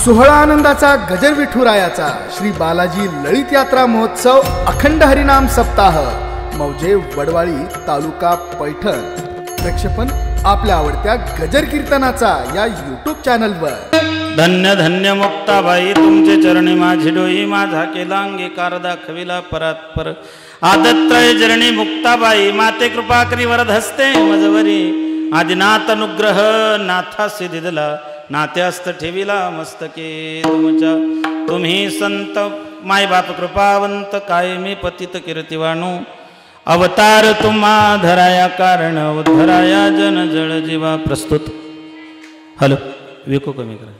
सोहळा आनंदाचा गजर विठुरायाचा श्री बालाजी ललित यात्रा महोत्सव अखंड हरिनाम सप्ताह मौजे वडवाळी तालुका पैठण प्रक्षेपण आपल्या आवडत्या गजर कीर्तनाचा या यूट्यूब चॅनलवर। धन्य धन्य मुक्ताबाई तुमचे चरणी माझी डोई माझा केला अंगीकार दाखविला परात्पर आदत्रय जरणी मुक्ताबाई माते कृपा करी वरद हस्ते मजवरी आदिनाथ अनुग्रह नाथासी दिदला नात्यास्त ठेविला मस्तके तुमच्या तुम्ही संत माय बाप कृपावंत कायमी पतित कीर्तिवाणू अवतार तुम्हा धराया कारण उद्धराया जन जळ जीवा प्रस्तुत। हॅलो विको कमी करा।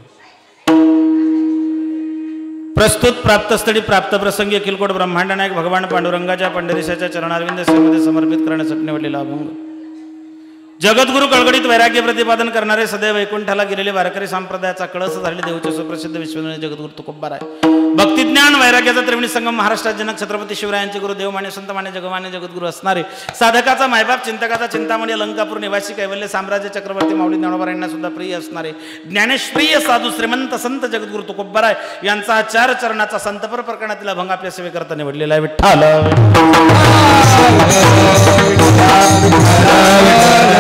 प्रस्तुत प्राप्तस्थळी प्राप्त प्रसंगी अखिलकोट ब्रह्मांड नायक भगवान पांडुरंगाच्या पंढरीशाच्या चरणारविंद सेवेमध्ये समर्पित करण्यासाठी निवडलेला अभंग। जगद्गुरु कळकळीत वैराग्य प्रतिपादन करणारे सदैव वैकुंठाला गेलेले वारकरी संप्रदायाचा कळस झालेले देवचे सुप्रसिद्ध विश्वविनय जगद्गुरु तुकोबाराय भक्तिज्ञान वैराग्याचा त्रिवेणी संगम महाराष्ट्रात जनक छत्रपती शिवरायांचे गुरु देवमान्य संतमान्य जगमान्य जगद्गुरु असणारे साधकाचा मायबाप चिंतकाचा चिंतामणी अलंकापूर निवासी कैवल्य साम्राज्य चक्रवर्ती माऊली ज्ञानोबारायांना सुद्धा प्रिय असणारे ज्ञानेश्वरीय साधू श्रीमंत संत जगद्गुरु तुकोबाराय यांचा हा 4 चरणाचा संतपर प्रकरणातील अभंग आपल्या सेवेकरता निवडलेला आहे। विठ्ठल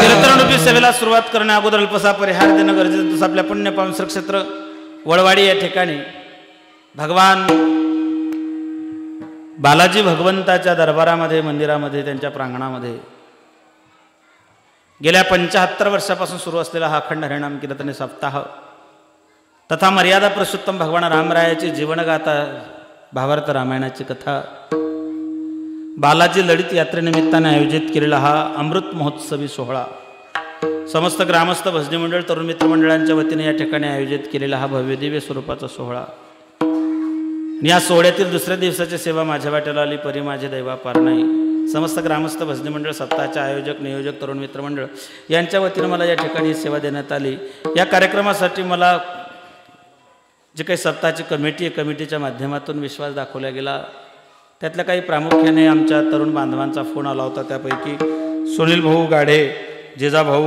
कीर्तनरूपी सेवेला सुरुवात करण्या अगोदर अल्पसा परिहार देणं गरजेचं तसं आपल्या पुण्य पावन क्षेत्र वडवाडी या ठिकाणी भगवान बालाजी भगवंताच्या दरबारामध्ये मंदिरामध्ये त्यांच्या प्रांगणामध्ये गेल्या 75 वर्षापासून सुरू असलेला हा अखंड हरिनाम कीर्तन सप्ताह तथा मर्यादा पुरुषोत्तम भगवान रामरायाची जीवनगाथा भावार्थ रामायणाची कथा बालाजी ललित यात्रेनिमित्ताने आयोजित केलेला हा अमृत महोत्सवी सोहळा समस्त ग्रामस्थ भजनी मंडळ तरुण मित्र मंडळांच्या वतीने या ठिकाणी आयोजित केलेला हा भव्य दिव्य स्वरूपाचा सोहळा। या सोहळ्यातील दुसऱ्या दिवसाची सेवा माझ्या वाट्याला आली परी माझे दैवा पार नाही। समस्त ग्रामस्थ भजनी मंडळ सप्ताहाचे आयोजक नियोजक तरुण मित्र मंडळ यांच्या वतीने मला या ठिकाणी सेवा देण्यात आली। या कार्यक्रमासाठी मला जे काही सप्ताहाची कमिटी आहे कमिटीच्या माध्यमातून विश्वास दाखवला गेला त्यातल्या काही प्रामुख्याने आमच्या तरुण बांधवांचा फोन आला होता। त्यापैकी सुनील भाऊ गाढे जेजा भाऊ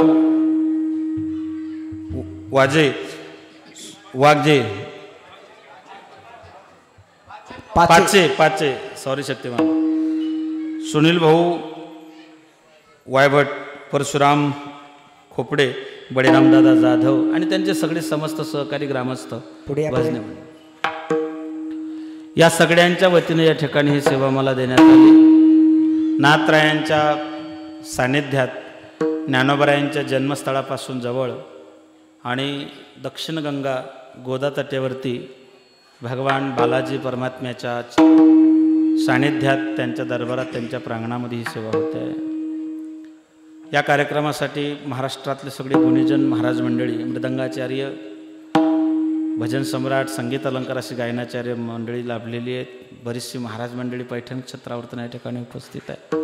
वाघजे पाचे सॉरी शक्तिमान सुनील भाऊ वायभट परशुराम खोपडे बळीरामदादा जाधव आणि त्यांचे सगळे समस्त सहकारी ग्रामस्थ भजने या सगळ्यांच्या वतीने या ठिकाणी ही सेवा मला देण्यात आली। नाथरायांच्या सानिध्यात ज्ञानोबारायांच्या जन्मस्थळापासून जवळ आणि दक्षिण गंगा गोदा तटेवरती भगवान बालाजी परमात्म्याच्या सानिध्यात त्यांच्या दरबारात त्यांच्या प्रांगणामध्ये ही सेवा होते आहे। या कार्यक्रमासाठी महाराष्ट्रातले सगळे गुणीजन महाराज मंडळी मृदंगाचार्य भजन सम्राट संगीत अलंकार अशी गायनाचार्य मंडळी लाभलेली आहेत। बरीचशी महाराज मंडळी पैठण क्षेत्रावरती या ठिकाणी उपस्थित आहे।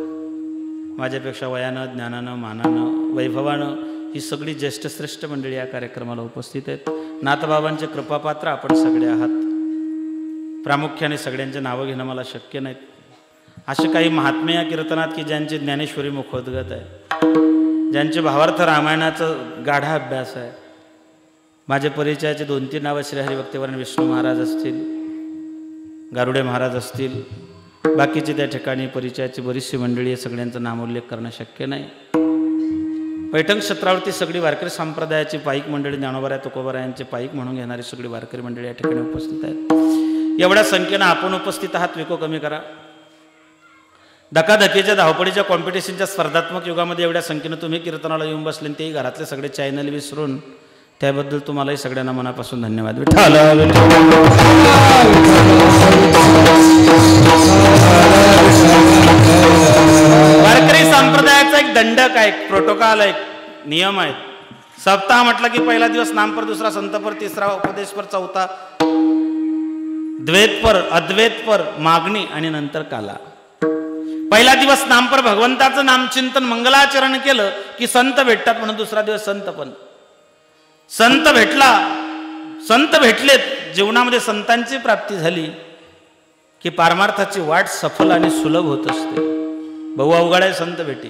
माझ्यापेक्षा वयानं ज्ञानानं मानानं वैभवानं ही सगळी ज्येष्ठश्रेष्ठ मंडळी या कार्यक्रमाला उपस्थित आहेत। नाथबाबांचे कृपापात्र आपण सगळे आहात। प्रामुख्याने सगळ्यांचे नावं घेणं मला शक्य नाहीत। असे काही महात्मे या कीर्तनात की ज्यांची ज्ञानेश्वरी मुखोद्गत आहे ज्यांचे भावार्थ रामायणाचं गाढा अभ्यास आहे। माझे परिचयाचे 2-3 नावं श्री हरिभक्तिवरण विष्णू महाराज असतील गारुडे महाराज असतील बाकीचे त्या ठिकाणी परिचयाची बरीचशी मंडळी सगळ्यांचा नामोल्लेख करणं शक्य नाही। पैठण क्षेत्रावरती सगळी वारकरी संप्रदायाची पाईक मंडळी ज्ञानोबाराय तुकोबारायांचे पाईक म्हणून घेणारी सगळी वारकरी मंडळी या ठिकाणी उपस्थित आहेत। एवढ्या संख्येनं आपण उपस्थित आहात विको कमी करा। धकाधकीच्या धावपळीच्या कॉम्पिटिशनच्या स्पर्धात्मक युगामध्ये एवढ्या संख्येनं तुम्ही कीर्तनाला येऊन बसले तेही घरातले सगळे चॅनल विसरून त्याबद्दल तुम्हालाही सगळ्यांना मनापासून धन्यवाद। विठ्ठल वारकरी संप्रदायाचा एक दंडक आहे प्रोटोकॉल आहे नियम आहे। सप्ताह म्हटलं की पहिला दिवस नामपर दुसरा संतपर तिसरा उपदेशपर चौथा द्वैतपर अद्वैतपर मागणी आणि नंतर काला। पहिला दिवस नामपर भगवंताचं नामचिंतन मंगलाचरण केलं की संत भेटतात म्हणून दुसरा दिवस संतपण संत भेटला संत भेटलेत जीवनामध्ये संतांची प्राप्ती झाली की पारमार्थाची वाट सफल आणि सुलभ होत असते। बहु अवघड आहे संत भेटी।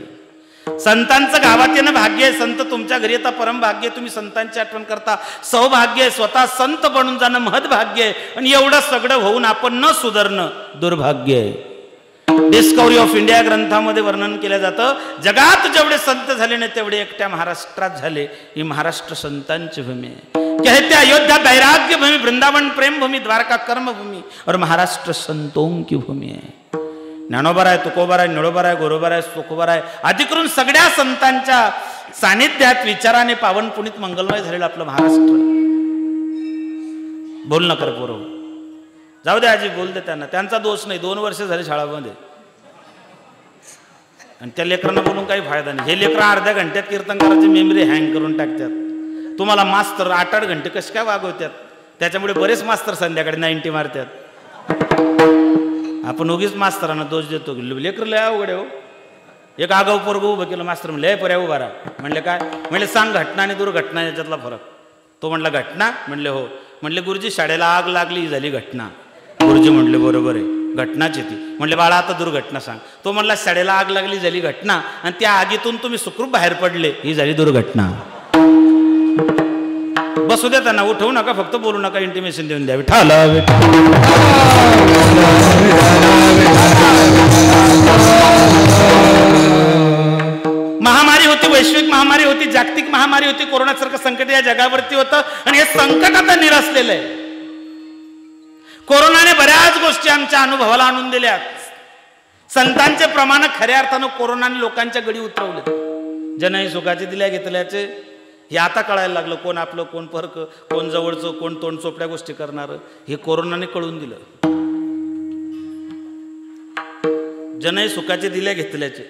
संतांचं गावात येणं भाग्य आहे, संत तुमच्या घरी येता परम भाग्य आहे, तुम्ही संतांची आठवण करता सौभाग्य आहे, स्वतः संत बनून जाणं महत्भाग्य आहे, आणि एवढं सगळं होऊन आपण न सुधारणं दुर्भाग्य आहे. डिस्कवरी ऑफ इंडिया ग्रंथामध्ये वर्णन केलं जातं, जगात जेवढे संत झाले नाही तेवढे एकट्या महाराष्ट्रात झाले. ही महाराष्ट्र संतांची भूमी आहे. कहते अयोध्या वैराग्य भूमि, वृंदावन प्रेम भूमि, द्वारका कर्म भूमि और महाराष्ट्र संतों की भूमी आहे. ज्ञानोबर आहे, तुकोबर आहे, निळोबर आहे, गोरोबर आहे, सुखोबर आहे, आदी करून सगळ्या संतांच्या सानिध्यात विचाराने पावन पुनीत मंगलमय झालेलं आपलं महाराष्ट्र. बोल नका पोरं, जाऊ दे आजी, बोल दे त्यांना, त्यांचा दोष नाही. 2 वर्ष झाले शाळामध्ये आणि त्या लेकरांना बोलून काही फायदा नाही. हे लेकरं अर्ध्या घंट्यात कीर्तनकाराची मेमरी हँग करून टाकतात. तुम्हाला मास्तर 8-8 घंटे कसे काय वागवतात. त्याच्यामुळे बरेच मास्तर संध्याकाळी 90 मारतात. आपण उगीच मास्तरांना दोष देतो. लेकर लय अवघड आहे हो. एक आगाऊ पोरग उभं केलं, मास्तर म्हणले पर्या उभा राहा. म्हणले काय? म्हणले सांग घटना आणि दुर्घटना याच्यातला फरक. तो म्हणला घटना? म्हणले हो. म्हणले गुरुजी शाळेला आग लागली, ही झाली घटना. गुरुजी म्हणले बरोबर आहे, घटनाच येते. म्हणले बाळा आता दुर्घटना सांग. तो म्हणला शाळेला आग लागली, झाली घटना, आणि त्या आगीतून तुम्ही सुखरूप बाहेर पडले, ही झाली दुर्घटना. बसू द्या त्यांना, उठवू नका, फक्त बोलू नका, इंटिमेशन देऊन द्यावी. महामारी होती, वैश्विक महामारी होती, जागतिक महामारी होती, कोरोनासारखं संकट या जगावरती होतं, आणि हे संकट आता निरसलेलं आहे. कोरोनाने बऱ्याच गोष्टी आमच्या अनुभवाला आणून दिल्या. संतांचे प्रमाण खऱ्या अर्थानं कोरोनाने लोकांच्या गडी उतरवले. जनही सुखाचे दिल्या घेतल्याचे हे आता कळायला लागलं, कोण आपलं, कोण परक, कोण जवळचं, कोण तोंड चोपड्या गोष्टी करणार, हे कोरोनाने कळून दिलं. जनही सुखाचे दिल्या घेतल्याचे.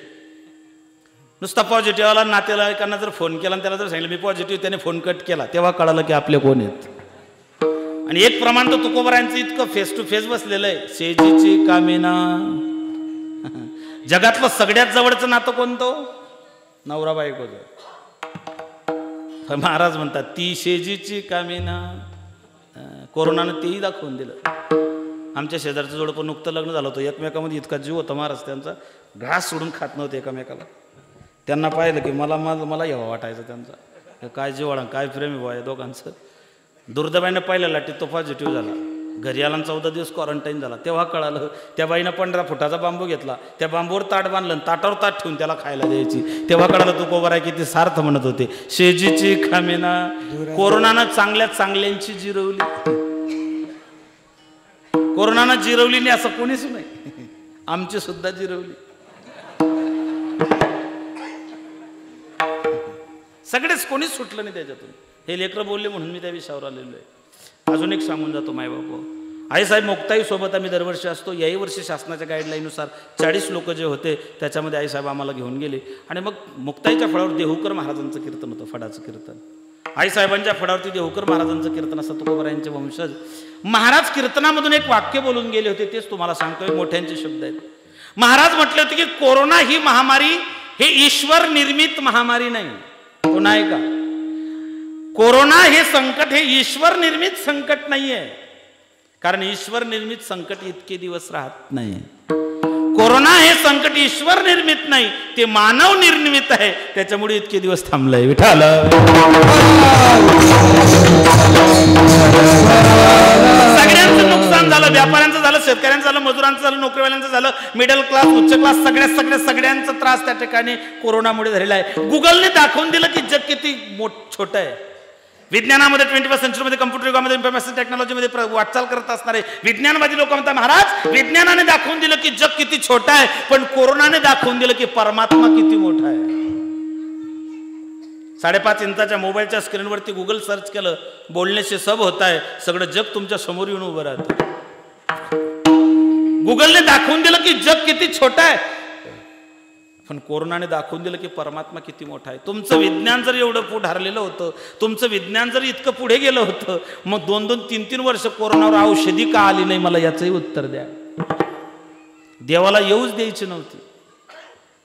नुसता पॉझिटिव्ह आला, नातेवाईकांना जर फोन केला आणि त्याला जर सांगितलं मी पॉझिटिव्ह, त्याने फोन कट केला, तेव्हा कळालं की आपले कोण आहेत. आणि एक प्रमाण तर तुकोबरायांचं इतकं फेस टू फेस बसलेलं आहे, शेजीची कामिना. जगातलं सगळ्यात जवळचं नातं कोणतं? नवरा बायकोचं. महाराज म्हणतात ती शेजीची कामिना. कोरोनानं तेही दाखवून दिलं. आमच्या शेजारचं जोड पण नुकतं लग्न झालं होतं, एकमेकामध्ये इतका जीव होता महाराज त्यांचा, घास सोडून खात नव्हते एकमेकाला. त्यांना पाहिलं की मला यावं वाटायचं त्यांचा, काय जीवाळा, काय प्रेम आहे या दोघांचं. दुर्दैवाने पहिल्या लाटीत तो पॉझिटिव्ह झाला. घरी आला 14 दिवस क्वारंटाईन झाला. तेव्हा कळालं त्या बाईनं 15 फुटाचा बांबू घेतला, त्या बांबूवर ताट बांधलं, ताटावर ताट ठेवून त्याला खायला द्यायची. तेव्हा कळालं तुकोबर आहे किती सार्थ म्हणत होते. शेजीची खामेना. कोरोनानं चांगल्यात चांगल्यांची जिरवली. कोरोनानं जिरवली नाही असं कोणीच नाही, आमची सुद्धा जिरवली. सगळेच कोणीच सुटलं नाही त्याच्यातून. हे लेकरं बोलले म्हणून मी त्या विषयावर आलेलो आहे. अजून एक सांगून जातो मायबापू. आईसाहेब मुक्ताई सोबत आम्ही दरवर्षी असतो. याही वर्षी शासनाच्या गाईडलाईननुसार 40 लोक जे होते त्याच्यामध्ये आईसाहेब आम्हाला घेऊन गेले. आणि मग मुक्ताईच्या फळावर देहूकर महाराजांचं कीर्तन होतं, फडाचं कीर्तन. आईसाहेबांच्या फळावरती देहूकर महाराजांचं कीर्तन असतं, तुकोबरायांचे वंशज. महाराज कीर्तनामधून एक वाक्य बोलून गेले होते, तेच तुम्हाला सांगतोय, मोठ्यांचे शब्द आहेत. महाराज म्हटले होते की कोरोना ही महामारी हे ईश्वर निर्मित महामारी नाही. पुन्हा आहे का? कोरोना हे संकट हे ईश्वर निर्मित संकट नाहीये, कारण ईश्वर निर्मित संकट इतके दिवस राहत नाही. कोरोना हे संकट ईश्वर निर्मित नाही, ते मानव निर्मित आहे, त्याच्यामुळे इतके दिवस थांबलंय. विठाल सगळ्यांचं नुकसान झालं, व्यापाऱ्यांचं झालं, शेतकऱ्यांचं झालं, मजुरांचं झालं, नोकरीवाल्यांचं झालं, मिडल क्लास, उच्च क्लास, सगळ्यांचा त्रास त्या ठिकाणी कोरोनामुळे झालेला आहे. गुगलने दाखवून दिलं की जग किती छोटं आहे. विज्ञानामध्ये 21st सेंचुरीमध्ये, कम्प्युटर युगामध्ये, इन्फॉर्मेशन टेक्नॉलॉजीमध्ये वाटचाल करत असणारे विज्ञानवादी लोक म्हणतात महाराज विज्ञानाने दाखवून दिलं की जग किती छोटं आहे, पण कोरोनाने दाखवून दिलं की परमात्मा किती मोठा आहे. 5.5 इंचाच्या मोबाईलच्या स्क्रीनवरती गुगल सर्च केलं, बोलणे से सब होता है, सगळं जग तुमच्या समोर येऊन उभं राहतं. गुगलने दाखवून दिलं की जग किती छोटं आहे, पण कोरोनाने दाखवून दिलं की परमात्मा किती मोठा आहे. तुमचं विज्ञान जर एवढं पुढे हरलेलं होतं, तुमचं विज्ञान जर इतकं पुढे गेलं होतं, मग 2-2, 3-3 वर्ष कोरोनावर औषधी का आली नाही, मला याचंही उत्तर द्या. देवाला येऊच द्यायची नव्हती.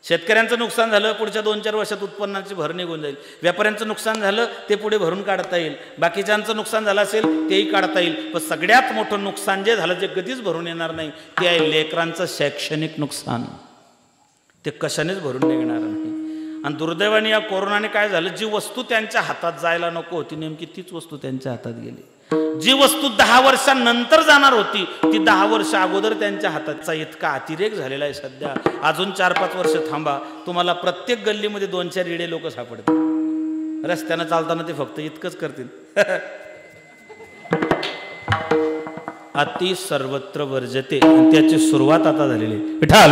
शेतकऱ्यांचं नुकसान झालं, पुढच्या 2-4 वर्षात उत्पन्नाची भर निघून जाईल. व्यापाऱ्यांचं नुकसान झालं, ते पुढे भरून काढता येईल. बाकीच्यांचं नुकसान झालं असेल तेही काढता येईल. पण सगळ्यात मोठं नुकसान जे झालं, जे कधीच भरून येणार नाही, ते आहे लेकरांचं शैक्षणिक नुकसान. ते कशानेच भरून निघणार नाही. आणि दुर्दैवाने या कोरोनाने काय झालं, जी वस्तू त्यांच्या हातात जायला नको होती नेमकी तीच वस्तू त्यांच्या हातात गेली. जी वस्तू 10 वर्षांनंतर जाणार होती ती 10 वर्ष अगोदर त्यांच्या हाताचा इतका अतिरेक झालेला आहे सध्या. अजून 4-5 वर्ष थांबा, तुम्हाला प्रत्येक गल्लीमध्ये 2-4 येडे लोक सापडतील. रस्त्यानं चालताना ते फक्त इतकंच करतील. अति सर्वत्र वर्जते, आणि त्याची सुरुवात आता झालेली आहे. विठाल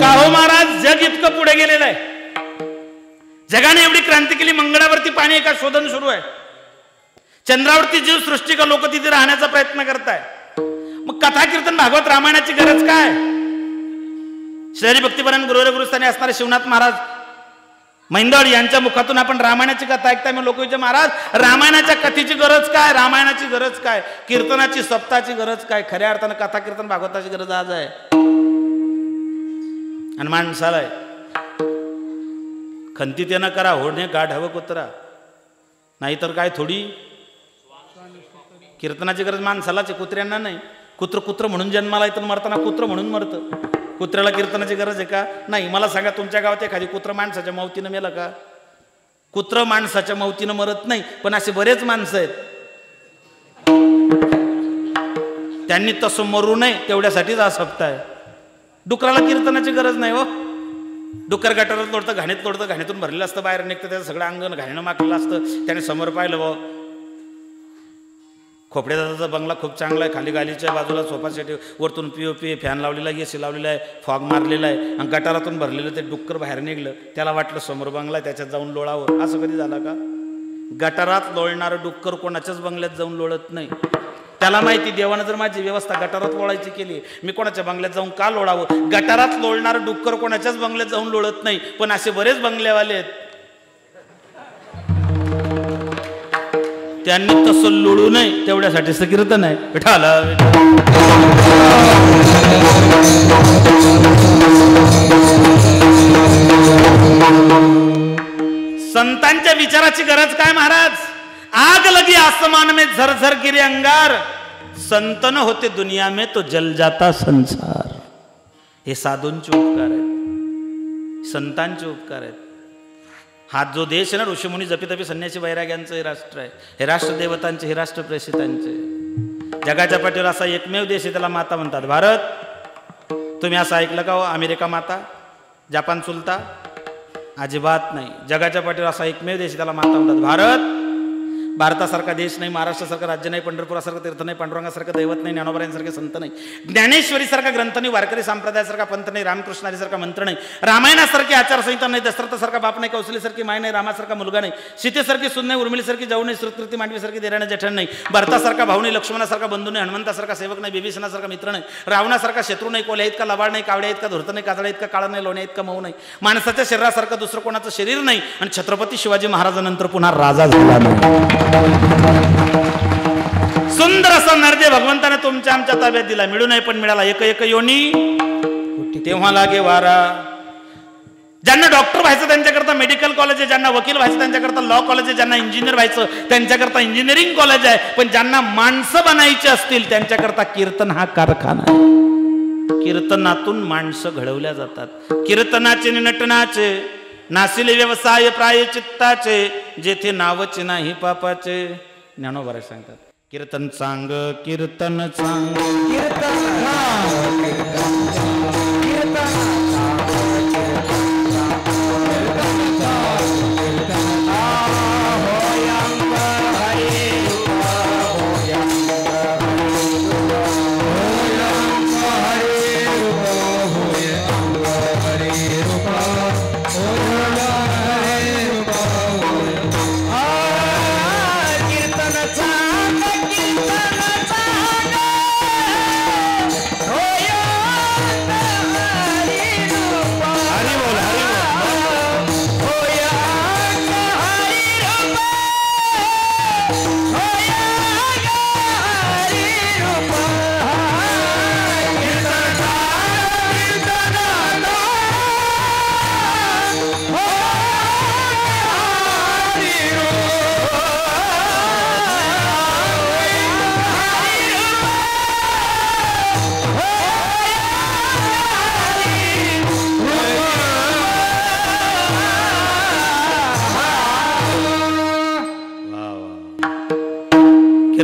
का हो महाराज, जग इतकं पुढे गेलेलं आहे, जगाने एवढी क्रांती केली. मंगळावरती पाणी एका शोधन सुरू आहे, चंद्रावरती जीव सृष्टी का लोक तिथे राहण्याचा प्रयत्न करताय. मग कथा कीर्तन भागवत रामायणाची गरज काय? श्री भक्तिपरायण गुरुस्थानी असणारे शिवनाथ महाराज मैंदवाड यांच्या मुखातून आपण रामायणाची कथा ऐकताय. मग लोक विचार, महाराज रामायणाच्या कथेची गरज काय, रामायणाची गरज काय, कीर्तनाची सप्ताची गरज काय? खऱ्या अर्थानं कथा कीर्तन भागवताची गरज आज आहे. आणि माणसाला आहे, खंती त्यानं करा, होडणे गाढ हवं कुत्रा, नाहीतर काय थोडी. कीर्तनाची गरज माणसालाच आहे, कुत्र्यांना नाही. कुत्र म्हणून जन्माला येतं, मरताना कुत्र म्हणून मरतं. कुत्र्याला कीर्तनाची गरज आहे का? नाही. मला सांगा, तुमच्या गावात एखादी कुत्र माणसाच्या मौतीनं मेलं का? कुत्र माणसाच्या मौतीनं मरत नाही, पण असे बरेच माणसं आहेत त्यांनी तसं मरू नये तेवढ्यासाठीच हा सप्ताह आहे. डुकराला कीर्तनाची गरज नाही हो. डुक्कर गटारात लोटतं, घाणीत लोटतं, घाणीतून भरलेलं असतं, बाहेर निघतं, त्याचं सगळं अंगण घाणीनं माखलेलं असतं. त्याने समोर पाहिलं भाऊ, खोपड्या दादाचा बंगला खूप चांगला आहे, खाली गालीच्या बाजूला सोफा सेट, वरतून POP, फॅन लावलेला आहे, AC लावलेला आहे, फॉग मारलेला आहे, आणि गटारातून भरलेलं ते डुक्कर बाहेर निघलं. त्याला वाटलं समोर बंगला आहे, त्याच्यात जाऊन लोळावं. असं कधी झालं का? गटारात लोळणारं डुक्कर कोणाच्याच बंगल्यात जाऊन लोळत नाही. त्याला माहिती, देवानं जर माझी व्यवस्था गटारात लोळायची केली, मी कोणाच्या बंगल्यात जाऊन का लोळावं? गटारात लोळणारं डुक्कर कोणाच्याच बंगल्यात जाऊन लोळत नाही, पण असे बरेच बंगल्यावाले आहेत, त्यांनी तसं लोळू नये तेवढ्यासाठी कीर्तन आहे. विठाला संतांच्या विचाराची गरज काय महाराज? आग लगी आसमान में झरझर गिरे अंगार, संतन होते दुनिया में तो जल जाता संसार. हे साधूंचे उपकार आहेत, संतांचे उपकार आहेत. हा जो देश आहे ना, ऋषीमुनी जपितपी संन्यासी वैराग्यांचं हे राष्ट्र आहे, हे राष्ट्र देवतांचे, हे राष्ट्र प्रेषितांचे. जगाच्या पाठीवर असा एकमेव देश आहे, त्याला माता म्हणतात भारत. तुम्ही असं ऐकलं का हो? अमेरिका माता, जपान चुलता? अजिबात नाही. जगाच्या पाठीवर असा एकमेव देश, त्याला माता म्हणतात भारत. भारतासारखा देश नाही, महाराष्ट्रासारखं राज्य नाही, पंढरपुरासारखं तीर्थ नाही, पांडुरंगासारखं दैवत नाही, ज्ञानोबरायांसारखे संत नाही, ज्ञानेश्वरीसारखा ग्रंथ नाही, वारकरी संप्रदायासारखा पंथ नाही, रामकृष्णारीसारखा मंत्र नाही, रामायणासारखी आचारसंहिता नाही, दशरथासारखा बाप नाही, कौशलीसारखी माय नाही, रामासारखा मुलगा नाही, सीतेसारखी सून नाही, उर्मिलीसारखी जाऊ नाही, श्रुतकृती मांडवीसारखी देराने जेठण नाही, भरतासारखा भाऊ नाही, लक्ष्मणासारखा बंधू नाही, हनुमंतासारखा सेवक नाही, बिभीषणासारखा मित्र नाही, रावणासारखा शत्रू नाही, कोल्ह्या इतका लबाड नाही, कावड्या इतका धूर्त नाही, काजळ्या इतका काळा नाही, लोण्या इतका मऊ नाही, माणसाच्या शरीरासारखं दुसरं कोणाचं शरीर नाही, आणि छत्रपती शिवाजी महाराजांनंतर पुन्हा राजा झाला नाही. सुंदर असा नरदे भगवंताने तुमच्या आमच्या ताब्यात दिला, मिळू नाही पण मिळाला. एक योनी तेव्हा लागे वारा. ज्यांना डॉक्टर व्हायचं त्यांच्याकरता मेडिकल कॉलेज आहे, ज्यांना वकील व्हायचं त्यांच्याकरता लॉ कॉलेज आहे, ज्यांना इंजिनियर व्हायचं त्यांच्याकरता इंजिनिअरिंग कॉलेज आहे, पण ज्यांना माणसं बनायची असतील त्यांच्याकरता कीर्तन हा कारखाना आहे. कीर्तनातून माणसं घडवल्या जातात. कीर्तनाचे नटनाचे नासिले व्यवसाय प्रायचित्ताचे, जेथे नावच नाही पापाचे. ज्ञानोबा सांगतात कीर्तन सांग, कीर्तन सांग,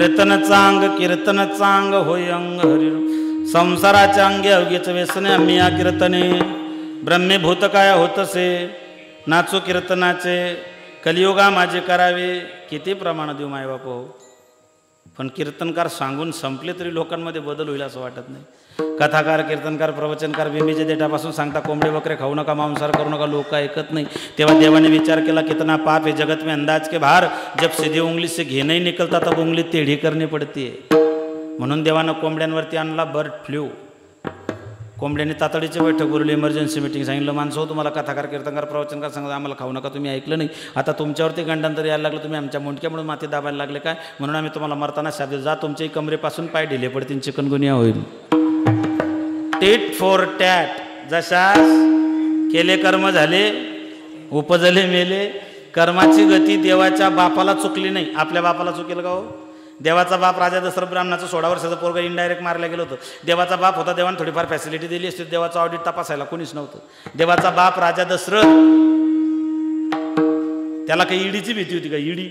कीर्तनचा अंग होय अंग हरी संसाराच्या अंगे अवघेच व्यसने आम्ही या कीर्तने ब्रह्मीभूत काय होतसे नाचो कीर्तनाचे कलियुगा माझे करावे किती प्रमाण देऊ माय बाप हो. पण कीर्तनकार सांगून संपले तरी लोकांमध्ये बदल होईल असं वाटत नाही. कथाकार कीर्तनकार प्रवचनकार बिंबीच्या देठापासून सांगता कोंबडे बकरे खाऊ नका मांसाहार करू नका लोक ऐकत नाही. तेव्हा देवाने विचार केला कितना पाप है जगत में अंदाज के बाहर जब सीधी उंगली से घी नहीं निकलता तब उंगली टेढ़ी करनी पड़ती है. म्हणून देवानं कोंबड्यांवरती आणला बर्ड फ्लू. कोंबड्यांनी तातडीची बैठक बोलवली इमर्जन्सी मिटिंग सांगितलं माणसं हो तुम्हाला कथाकार कीर्तनकार प्रवचनकार सांगता आम्हाला खाऊ नका तुम्ही ऐकलं नाही आता तुमच्यावरती गंडांतर यायला लागलं तुम्ही आमच्या मुंडक्यामुळे माती दाबायला लागले काय म्हणून आम्ही तुम्हाला मरताना शाब्द जा तुमच्याही कमरेपासून पाय ढिले पडतील चिकनगुनिया होईल. टेट फॉर टॅट जशास केले कर्म झाले उपजले मेले. कर्माची गती देवाच्या बापाला चुकली नाही. आपल्या बापाला चुकेल का हो. देवाचा बाप राजा दशरथ ब्राह्मणाचं 16 वर्षाचं पोरगा इनडायरेक्ट मारला गेलं होतं. देवाचा बाप होता देवाने थोडीफार फॅसिलिटी दिली असती देवाचं ऑडिट तपासायला कोणीच नव्हतं. देवाचा बाप राजा दशरथ त्याला काही ईडीची भीती होती का. ईडी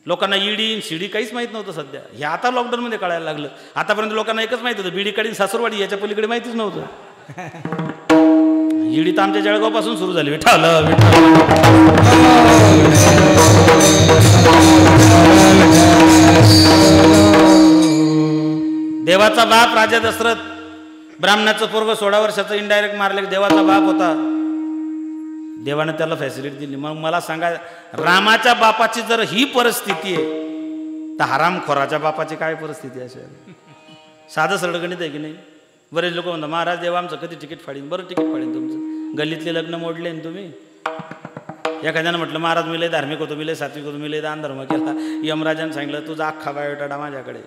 लोकांना ईडी शिडी काहीच माहीत नव्हतं सध्या. हे आता लॉकडाऊनमध्ये कळायला लागलं. आतापर्यंत लोकांना एकच माहिती होतं बीडी काढीन सासूरवाडी याच्या पलीकडे माहितीच नव्हतं. ईडी तर आमच्या जळगावपासून सुरू झाली. विठ्ठल देवाचा बाप राजा दशरथ ब्राह्मणाचं पोरग 16 वर्षाचं इनडायरेक्ट मारले देवाचा बाप होता. देवाने त्याला फॅसिलिटी दिली. मग मला सांगा रामाच्या बापाची जर ही परिस्थिती आहे तर हरामखोराच्या बापाची काय परिस्थिती असेल. साधं सरळ गणित आहे की नाही. बरेच लोक म्हणतात महाराज देवा आमचं कधी तिकीट फाडीन. बरं तिकीट फाडीन तुमचं. गल्लीतले लग्न मोडले ना तुम्ही. एखाद्यानं म्हटलं महाराज मी लय धार्मिक होतो मी लय सात्विक होतो मी लय दान धर्म केला. यमराजाने सांगितलं तुझा अख्खा बायोडाटा माझ्याकडे.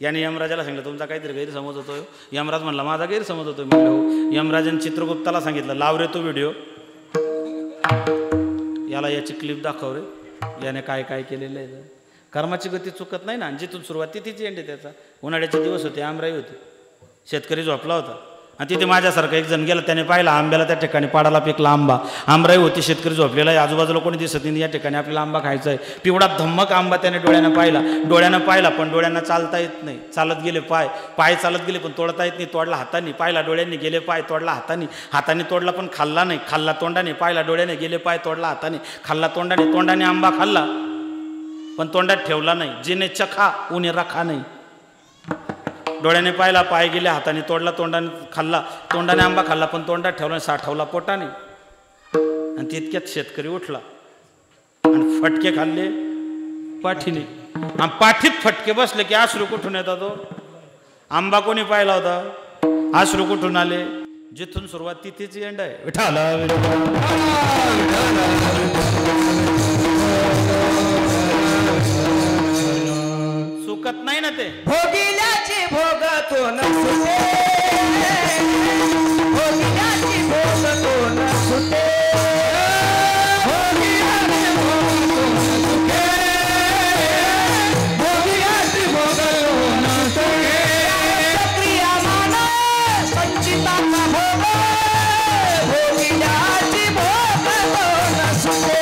याने यमराजाला सांगितलं तुमचा काहीतरी गैरसमज होतो. यमराज म्हणला माझा गैरसमज होतो. मी हो. यमराजाने चित्रगुप्ताला सांगितलं लाव रे तो व्हिडिओ याला याची क्लिप दाखव रे याने काय काय केलेलं आहे. कर्माची गती चुकत नाही ना. जिथून सुरुवात तिथेची एंड त्याचा. उन्हाळ्याचे दिवस होते आमराई होती. शेतकरी झोपला होता आणि तिथे माझ्यासारखा एक जण गेला त्याने पाहिला आंब्याला त्या ठिकाणी पाडाला पिकला आंबा. आमराई होती शेतकरी झोपलेला आहे आजूबाजूला कोणी दिसत नाही. या ठिकाणी आपल्याला आंबा खायचा आहे. पिवळा धम्मक आंबा त्याने डोळ्यानं पाहिला पण डोळ्यांना चालता येत नाही. चालत गेले पाय चालत गेले पण तोडता येत नाही. तोडला हाताने पाहिला डोळ्यांनी गेले पाय तोडला हाताने तोडला पण खाल्ला नाही. खाल्ला तोंडाने पाहिला डोळ्याने गेले पाय तोडला हाताने खाल्ला तोंडाने आंबा खाल्ला पण तोंडात ठेवला नाही. जिने चखा उन्हे रखा नाही. डोळ्याने पाहिला पाय गेले हाताने तोडला तोंडाने आंबा खाल्ला पण तोंडात ठेवला साठवला पोटाने. आणि तितक्यात शेतकरी उठला आणि फटके खाल्ले पाठीने. आणि पाठीत फटके बसले की अश्रू कुठून येतात तो. आंबा कोणी पाहिला होता अश्रू कुठून आले. जिथून सुरुवात तिथेच एंड आहे. चुकत नाही ना ते. भोगिल्याची भोगतो न सुटे भोगिल्याची भोगतो न सुटे भोगिल्याची भोगतो न सुटे भोगिल्याची भोगतो न सुटे प्रिया मानस संचिताचा भोग भोगिल्याची भोगतो न सुटे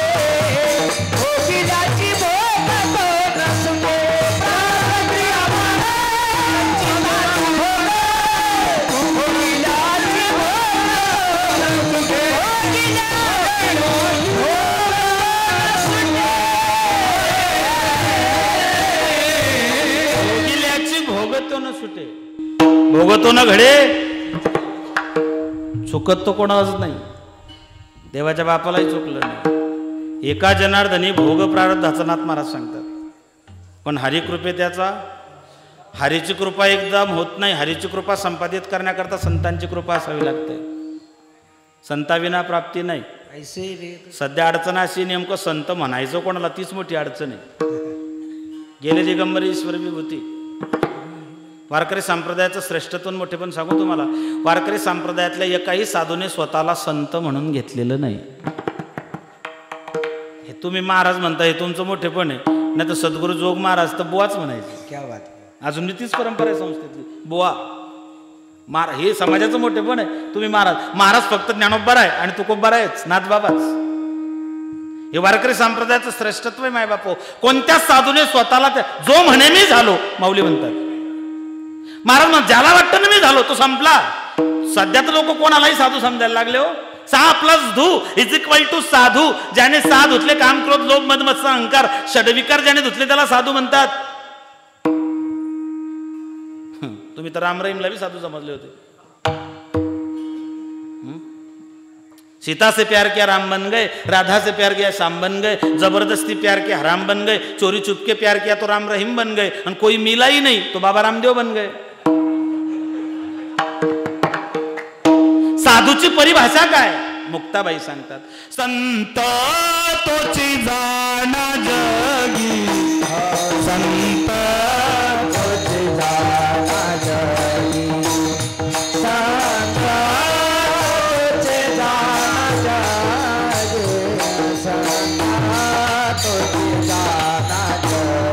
भोगिल्याची भोगतो न सुटे सुटे भोगतो ना घडे. चुकत तो कोणाच नाही. देवाच्या बापालाही चुकलं नाही. एका जनार्दनी भोग प्रारब्धाचा नाथ महाराज सांगतात. पण हरिकृपे त्याचा हरीची कृपा एकदम होत नाही. हरीची कृपा संपादित करण्याकरता संतांची कृपा असावी लागते. संताविना प्राप्ती नाही. सध्या अडचण अशी नेमकं संत म्हणायचं कोणाला तीच मोठी अडचण आहे. गेले दिगंबर ईश्वर विभूती. वारकरी संप्रदायाचं श्रेष्ठत्व मोठे पण सांगू तुम्हाला. वारकरी संप्रदायातल्या एकाही साधूने स्वतःला संत म्हणून घेतलेलं नाही. हे तुम्ही महाराज म्हणता हे तुमचं मोठे पण आहे. नाही तर सद्गुरू जोग महाराज तर बुवाच म्हणायचे. क्या बात. अजून तीच परंपरा आहे संस्थेतली. बुवा महाराज हे समाजाचं मोठे पण आहे. तुम्ही महाराज फक्त ज्ञानोबा आहे आणि तुकोबा आहेच नाथ बाबाच. हे वारकरी संप्रदायाचं श्रेष्ठत्व आहे मायबापो. कोणत्या साधूने स्वतःला जो म्हणे मी झालो, माऊली म्हणतात. महाराज मग ज्याला वाटतं ना मी झालो तो संपला. सध्या तर लोक कोणालाही साधू समजायला लागले हो. 6+2 = साधू. ज्याने 6 धुतले काम क्रोध लोभ मद मत्सर अहंकार षडविकार ज्याने धुतले त्याला साधू म्हणतात. तुम्ही तर राम रहीमला भी साधू समजले होते. सीता से प्यार किया राम बन गए, राधा से प्यार किया श्याम बन गए, जबरदस्ती प्यार किया हराम बन गए, चोरी चुपके प्यार किया तो राम रहीम बन गए, और कोई मिला ही नहीं तो बाबा रामदेव बन गए. साधूची परिभाषा काय? मुक्ताबाई सांगतात, संत तोची जाणा जगी, संत तोची जाणा जगी, संत तोची जाणा जगी, संत तोची जाणा जगी, संत तोची जाणा जगी,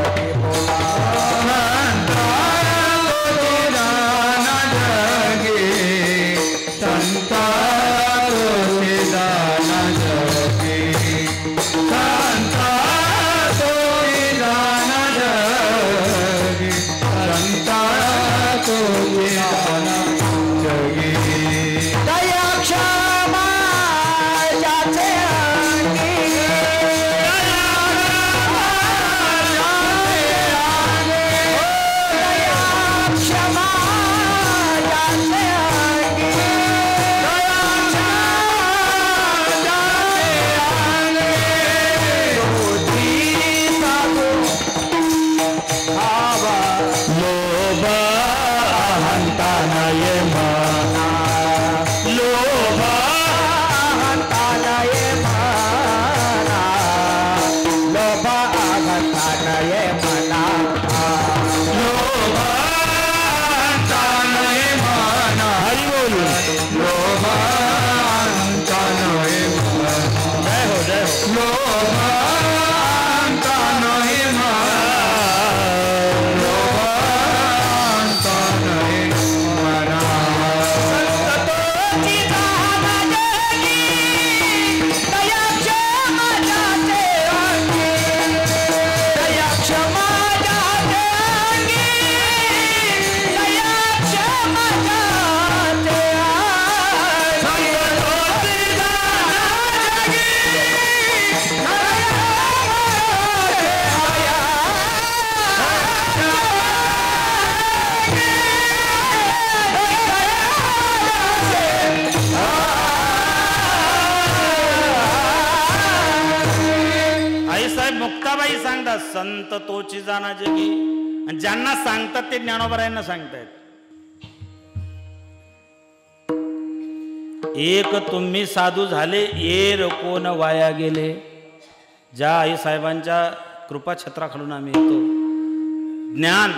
संत संत तोची जाणा जगी. आणि ज्यांना सांगतात ते ज्ञानोबरायांना सांगतायत. एक तुम्ही साधू झाले, एर कोण वाया गेले. ज्या आई साहेबांच्या कृपा छत्राखालून आम्ही येतो, ज्ञान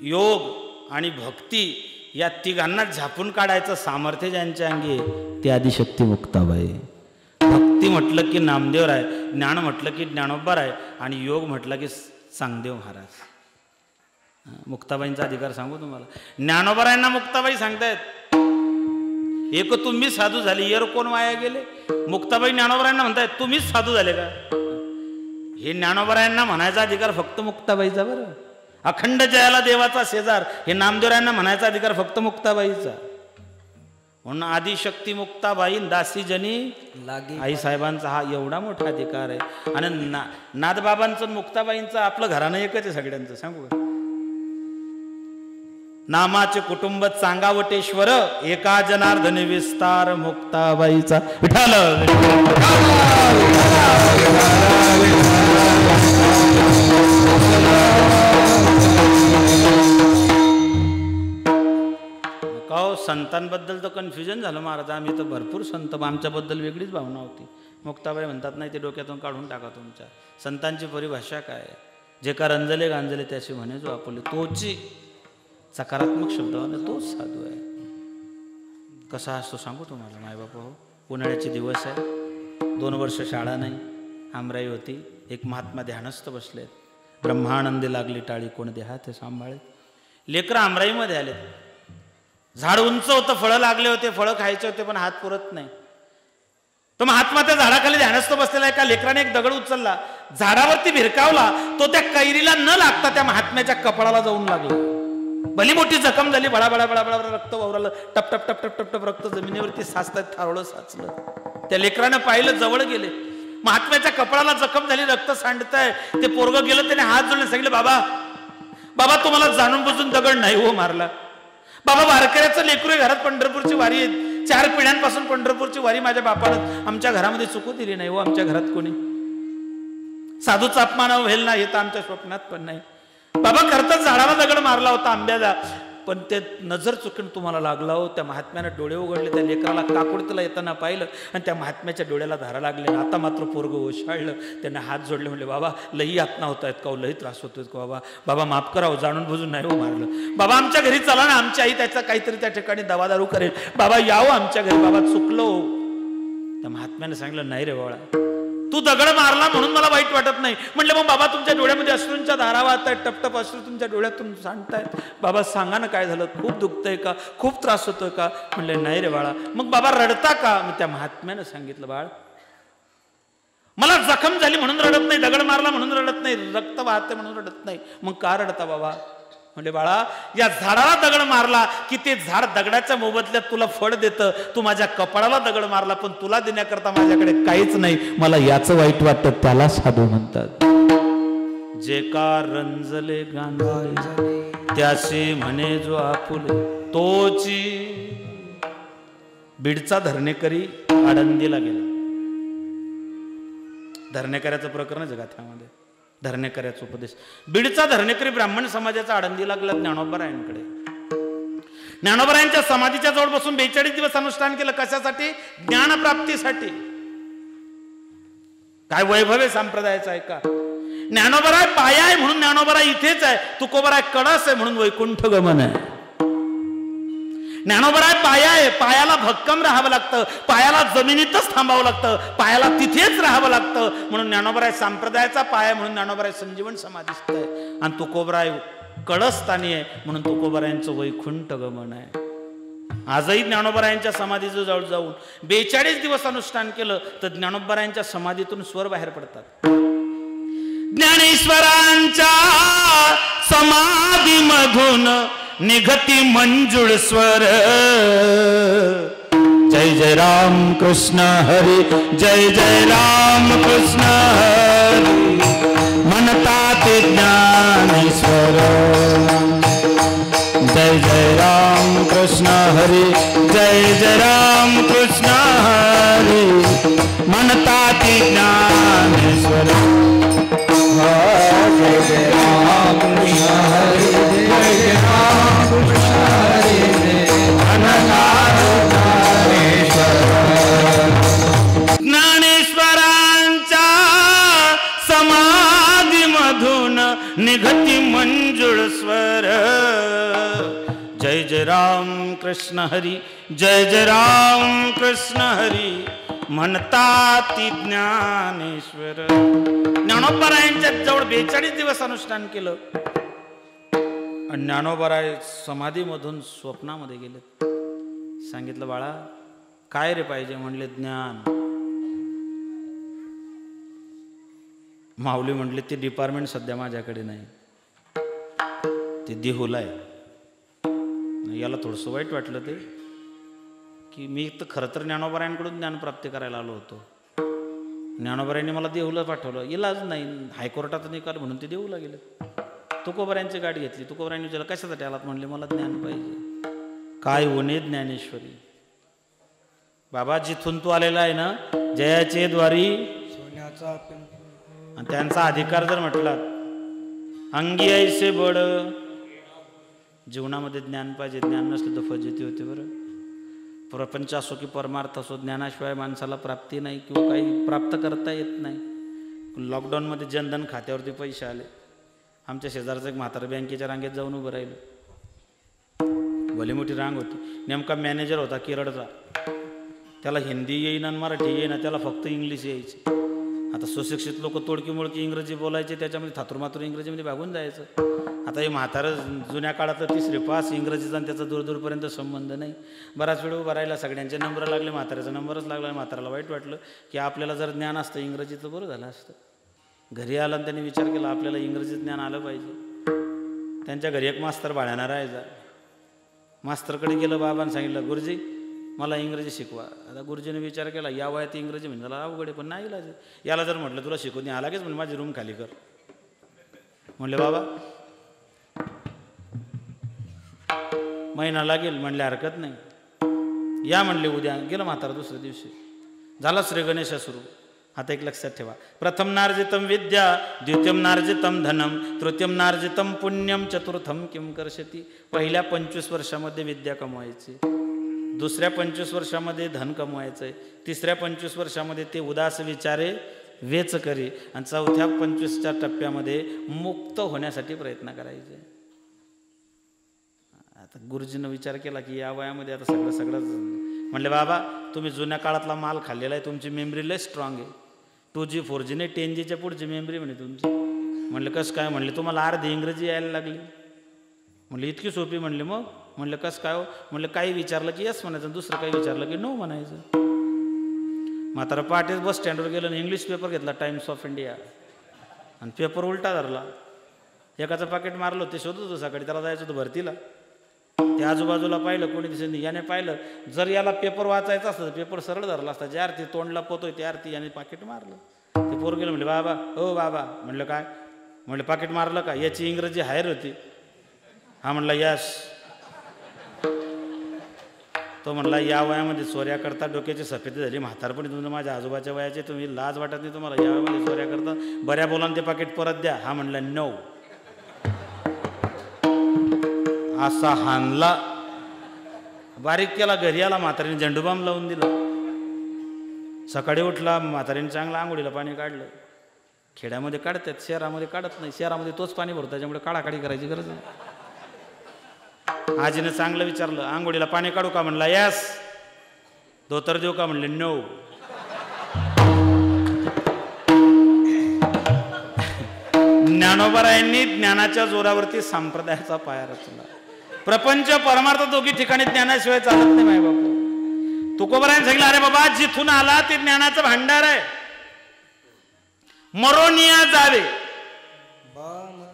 योग आणि भक्ती या तिघांना झापून काढायचं सामर्थ्य ज्यांच्या अंगी आहे ते आदिशक्ती मुक्ताबाई. भक्ती म्हटलं की नामदेव आहे, ज्ञान म्हटलं की ज्ञानोबा आहे, आणि योग म्हटलं की सांगदेव महाराज. मुक्ताबाईंचा अधिकार सांगू तुम्हाला. ज्ञानोबरायांना मुक्ताबाई सांगतायत एक तुम्ही साधू झाले, एर कोण वाया गेले. मुक्ताबाई ज्ञानोबरायांना म्हणतायत तुम्हीच साधू झाले का. हे ज्ञानोबरायांना म्हणायचा अधिकार फक्त मुक्ताबाईचा. बरं, अखंड जयाला देवाचा शेजार हे नामदेवरायांना म्हणायचा अधिकार फक्त मुक्ताबाईचा. म्हणून आदिशक्ती मुक्ताबाई दासी जनी लागी आई साहेबांचा हा एवढा मोठा अधिकार आहे. आणि नादबाबांचं मुक्ताबाईंचं आपलं घराणं एकच आहे सगळ्यांचं. सांगू का, नामाचे कुटुंब चांगावटेश्वर, एका जनार्दनी विस्तार मुक्ताबाईचा. विठाल हो. संतांबद्दल तर कन्फ्युजन झालं महाराज. आम्ही तर भरपूर संत, आमच्याबद्दल वेगळीच भावना होती. मुक्ताबाई म्हणतात नाही ते डोक्यातून काढून टाका तुमच्या. संतांची परिभाषा काय? जे का रंजले गांजले त्याशी म्हणे जो आपले. तोची सकारात्मक शब्द तोच साधू आहे. कसा असतो सांगू तुम्हाला मायबाप हो. उन्हाळ्याचे दिवस आहे, 2 वर्ष शाळा नाही, आमराई होती. एक महात्मा ध्यानस्थ बसलेत. ब्रह्मानंदी लागली टाळी कोण देहात हे सांभाळे. लेकरं आमराईमध्ये आलेत. झाड उंच होतं, फळं लागले होते, फळं खायचे होते पण हात पुरत नाही. तो महात्मा त्या झाडाखाली ध्यानस्थ बसलेला एका लेकराने एक दगड उचलला, झाडावरती भिरकावला, तो त्या कैरीला न लागता त्या महात्म्याच्या कपाळाला जाऊन लागला. भली मोठी जखम झाली, बळाबळा बळाबळा रक्त वावरलं, टप टप टप टप टप टप रक्त जमिनीवरती साचतात, थारोळं साचलं. त्या लेकरानं पाहिलं, जवळ गेले, महात्म्याच्या कपाळाला जखम झाली, रक्त सांडतंय. ते पोरगं गेलं, त्याने हात जोडले, सांगितलं बाबा बाबा तुम्हाला जाणून बुजून दगड नाही हो मारला. बाबा वारकऱ्याचं लेकरू घरात पंढरपूरची वारी आहे, 4 पिढ्यांपासून पंढरपूरची वारी माझ्या बापानं आमच्या घरामध्ये चुकू दिली नाही हो. आमच्या घरात कोणी साधूचा अपमान व्हायला नाही तर आमच्या स्वप्नात पण नाही. बाबा खरंच झाडाला दगड मारला होता आंब्याला, पण ते नजर चुकून तुम्हाला लागला हो. त्या महात्म्यानं डोळे उघडले, त्या लेकराला काकुडतीला येताना पाहिलं आणि त्या महात्म्याच्या डोळ्याला धारा लागले. आता मात्र पोरगं ओशाळलं, त्याने हात जोडले, म्हणले बाबा लई यातना होत आहेत का, लई त्रास होतोय का बाबा, बाबा माफ करावं, जाणून बुजून नाही हो मारलं. बाबा आमच्या घरी चला ना, आमची आई त्याचा काहीतरी त्या ठिकाणी दवादारू करेल, बाबा यावं आमच्या घरी, बाबा चुकलो. त्या महात्म्याने सांगितलं नाही रे बाळा, तू दगड मारला म्हणून मला वाईट वाटत नाही. म्हटलं मग बाबा तुमच्या डोळ्यामध्ये अश्रूंच्या धारा वाहत आहेत, टपटप अश्रू तुमच्या डोळ्यातून सांडतायत, बाबा सांगा ना काय झालं, खूप दुखतंय का, खूप त्रास होतोय का. म्हणले नाही रे बाळा. मग बाबा रडता का. मग त्या महात्म्यानं सांगितलं बाळ मला जखम झाली म्हणून रडत नाही, दगड मारला म्हणून रडत नाही, रक्त वाहते म्हणून रडत नाही. मग का रडता बाबा. म्हणजे बाळा या झाडाला दगड मारला की ते झाड दगडाच्या मोबदल्यात तुला फळ देतं. तू माझ्या कपाळाला दगड मारला पण तुला देण्याकरता माझ्याकडे काहीच नाही, मला याचं वाईट वाटतं, त्याला साधू म्हणतात. जे का रंजले गांधारे त्याशी म्हणे जो आपुले, तोची बीडचा धरणेकरी आळंदीला गेला. धरणेकऱ्याचं प्रकरणच आहे गाथ्यामध्ये, धरणेकऱ्याचा उपदेश. बीडचा धरणेकरी ब्राह्मण समाजाचा आळंदीला लागला ज्ञानोबारायांकडे. ज्ञानोबारायांच्या समाधीच्या जवळ बसून 42 दिवस अनुष्ठान केलं. कशासाठी. ज्ञानप्राप्तीसाठी. काय वैभव आहे संप्रदायाचा आहे का. ज्ञानोबाराय पाया आहे म्हणून ज्ञानोबाराय इथेच आहे, तुकोबाराय कळस आहे म्हणून वैकुंठ गमन आहे. ज्ञानोबाराय पाया आहे, पायाला भक्कम राहावं लागतं, पायाला जमिनीतच थांबावं लागतं, पायाला तिथेच राहावं लागतं. म्हणून ज्ञानोबाराय संप्रदायाचा पाया, म्हणून ज्ञानोबाराय संजीवन समाधिस्थ आहे. आणि तुकोबाराय कळस्थानी आहे म्हणून तुकोबारायांचं वैकुंठ गमन आहे. आजही ज्ञानोबारायांच्या समाधीचं जवळ जाऊन 42 दिवस अनुष्ठान केलं तर ज्ञानोबारायांच्या समाधीतून स्वर बाहेर पडतात. ज्ञानेश्वरांच्या समाधीमधून निघती मंजुळ स्वर. जय जय राम कृष्ण हरी, जय जय राम कृष्ण हरी, म्हणतात ज्ञानेश्वर. जय जय राम कृष्ण हरी, जय जय राम कृष्ण हरी, म्हणतात ज्ञानेश्वर. जय जय राम कृष्ण हरी, जय जय राम कृष्ण हरी, ज्ञानेश्वरांच्या समाधीमधून निघती मंजुळ स्वर. जय जय राम कृष्ण हरी, जय जय राम कृष्ण हरी, म्हणतात ज्ञानेश्वर. ज्ञानोबारायांच्या जवळ 42 दिवस अनुष्ठान केलं आणि ज्ञानोबाराय समाधीमधून स्वप्नामध्ये गेले. सांगितलं बाळा काय रे पाहिजे. म्हणले ज्ञान. माऊली म्हटले ते डिपार्टमेंट सध्या माझ्याकडे नाही, ते देहूला आहे. याला थोडंसं वाईट वाटलं ते की मी तर खरं तर ज्ञानोबारायांकडून ज्ञानप्राप्ती करायला आलो होतो, ज्ञानोबारायांनी मला देहूला पाठवलं, इलाज नाही, हायकोर्टाचा निकाल म्हणून ते देहूला गेले. तुकोबारायांची गाडी घेतली. तुकोबारायांनी विचारलं कशासाठी आलात. म्हणले मला ज्ञान पाहिजे. काय होणे ज्ञानेश्वरी. बाबा जिथून तू आलेला आहे ना, जयाचे द्वारी सोन्याचा, आणि त्यांचा अधिकार जर म्हटला अंगी ऐसे बळ. जीवनामध्ये ज्ञान पाहिजे, ज्ञान नसलं तर फजिती होते. बरं प्रपंच असो की परमार्थ असो, ज्ञानाशिवाय माणसाला प्राप्ती नाही किंवा काही प्राप्त करता येत नाही. लॉकडाऊनमध्ये जनधन खात्यावरती पैसे आले. आमच्या शेजारचं एक म्हातारा बँकेच्या रांगेत जाऊन उभं राहिलं. भली मोठी रांग होती. नेमका मॅनेजर होता केरळचा. त्याला हिंदी येईना मराठी येईना, त्याला फक्त इंग्लिश यायची. आता सुशिक्षित लोक तोडकी मोडकी इंग्रजी बोलायचे, त्याच्यामध्ये थातुरमातुर इंग्रजीमध्ये भागून जायचं. आता हे म्हातारं जुन्या काळात तिसरी पास, इंग्रजीचा आणि त्याचा दूरपर्यंत संबंध नाही. बराच वेळ उभा राहिला, सगळ्यांचे नंबर लागले, म्हाताऱ्याचा नंबरच लागला. म्हाताऱ्याला वाईट वाटलं की आपल्याला जर ज्ञान असतं इंग्रजीचं बरं झालं असतं. घरी आला आणि त्यांनी विचार केला आपल्याला इंग्रजी ज्ञान आलं पाहिजे. त्यांच्या घरी एक मास्तर भाड्यानं राहायचा. मास्तरकडे गेलं, बाबांनी सांगितलं गुरुजी मला इंग्रजी शिकवा. आता गुरुजीने विचार केला या वयात इंग्रजी म्हणजे मला अवघड आहे, पण नाही इलाज. याला जर म्हटलं तुला शिकवून आला लागेच म्हणजे माझी रूम खाली कर. म्हणले बाबा महिना लागेल. म्हणले हरकत नाही या. म्हणले उद्या. गेलं म्हातारा. दुसऱ्या दिवशी झाला श्री गणेश सुरू. आता एक लक्षात ठेवा, प्रथम नार्जितम विद्या, द्वितीयम नार्जितम धनम, तृतीयम नार्जितम पुण्यम, चतुर्थम किम करशती. पहिल्या 25 वर्षामध्ये विद्या कमवायची, दुसऱ्या 25 वर्षामध्ये धन कमवायचंय, तिसऱ्या 25 वर्षामध्ये ते उदास विचारे वेच करी, आणि चौथ्या 25च्या टप्प्यामध्ये मुक्त होण्यासाठी प्रयत्न करायचे. आता गुरुजीनं विचार केला की या वयामध्ये आता सगळं म्हणले बाबा तुम्ही जुन्या काळातला माल खाल्लेला आहे, तुमची मेमरी लय स्ट्रॉंग आहे. 2G 4G नाही 10Gच्या पुढची मेमरी म्हणे तुमची. म्हणलं कसं काय? म्हणले तुम्हाला अर्धी इंग्रजी यायला लागली. म्हणले इतकी सोपी. म्हणले मग? म्हणलं कसं काय हो? म्हणलं काही विचारलं की यस म्हणायचं, दुसरं काही विचारलं की नो म्हणायचं. म्हातारा पहाटेच बस स्टँडवर गेलं आणि इंग्लिश पेपर घेतला टाइम्स ऑफ इंडिया आणि पेपर उलटा धरला. एकाचं पाकिट मारलं, ते शोधत होतं सकाळी, त्याला जायचं होतं भरतीला. ते आजूबाजूला पाहिलं, कोणी दिसत नाही. याने पाहिलं जर याला पेपर वाचायचा असतं तर पेपर सरळ धरला असता. ज्या अर्थी तोंडला पोतोय त्या अर्थी याने पाकिट मारलं. ते पोर गेलं. म्हणले बाबा हो बाबा. म्हणलं काय? म्हणलं पाकिट मारलं का? याची इंग्रजी हायर होती. हा म्हणला यस. तो म्हणला या वयामध्ये चोऱ्या करता डोक्याची सफेदी झाली, म्हातारपणी तुम्ही माझ्या आजोबाच्या वयाचे, तुम्ही लाज वाटत नाही तुम्हाला? या वयामध्ये चोऱ्या करता, बऱ्या बोलान ते पाकिट परत द्या. हा म्हणला नो. असा हानला, बारीक केला. घरी आला, म्हातारीने झेंडूबाम लावून दिला. सकाळी उठला, म्हातारीने चांगलं आंघोळीला पाणी काढलं. खेड्यामध्ये काढतात, शहरामध्ये काढत नाही. शहरामध्ये तोच पाणी भरतो, त्याच्यामुळे काढाकाढी करायची गरज नाही. आजीनं चांगलं विचारलं आंघोळीला पाणी काढू का? म्हणला यस. धोतर देऊ का? म्हणले नो. ज्ञानोबरायांनी ज्ञानाच्या जोरावरती संप्रदायाचा पाया रचला. प्रपंच परमार्थ दोघी ठिकाणी ज्ञानाशिवाय चालत नाही. माय बापू तुकोबरायांनी सांगितलं अरे बाबा जिथून आला ते ज्ञानाचं भांडार आहे, मरोनिया जावे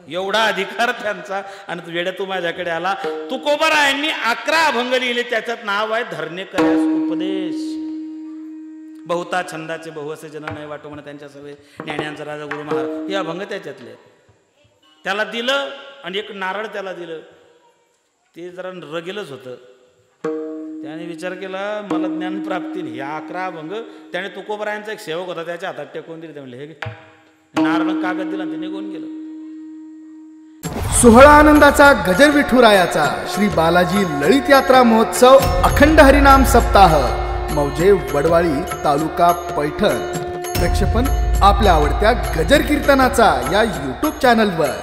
एवढा अधिकार त्यांचा. आणि वेड्या तू माझ्याकडे आला. तुकोबरायांनी 11 अभंग लिहिले, त्याच्यात नाव आहे धरणे करण्यास उपदेश. बहुता छंदाचे बहुअसे जन नाही वाटो म्हणा त्यांच्या सवय, ज्ञान्यांचा राजा गुरु महाराज, हे अभंग त्याच्यातले. त्याला दिलं आणि एक नारळ त्याला दिलं. ते जरा रगेलच होतं. त्याने विचार केला मला ज्ञान प्राप्ती. हे 11 अभंग त्याने तुकोबरायांचा एक सेवक होता त्याच्या हातात टेकवून दिले. ते म्हणले हे नारळ कागद दिला, ते निघून गेलं. सोहळा आनंदाचा गजर विठुरायाचा श्री बालाजी ललित यात्रा महोत्सव अखंड हरिनाम सप्ताह मौजे वडवाळी तालुका पैठण. प्रक्षेपण आपल्या आवडत्या गजर कीर्तनाचा या YouTube चॅनलवर.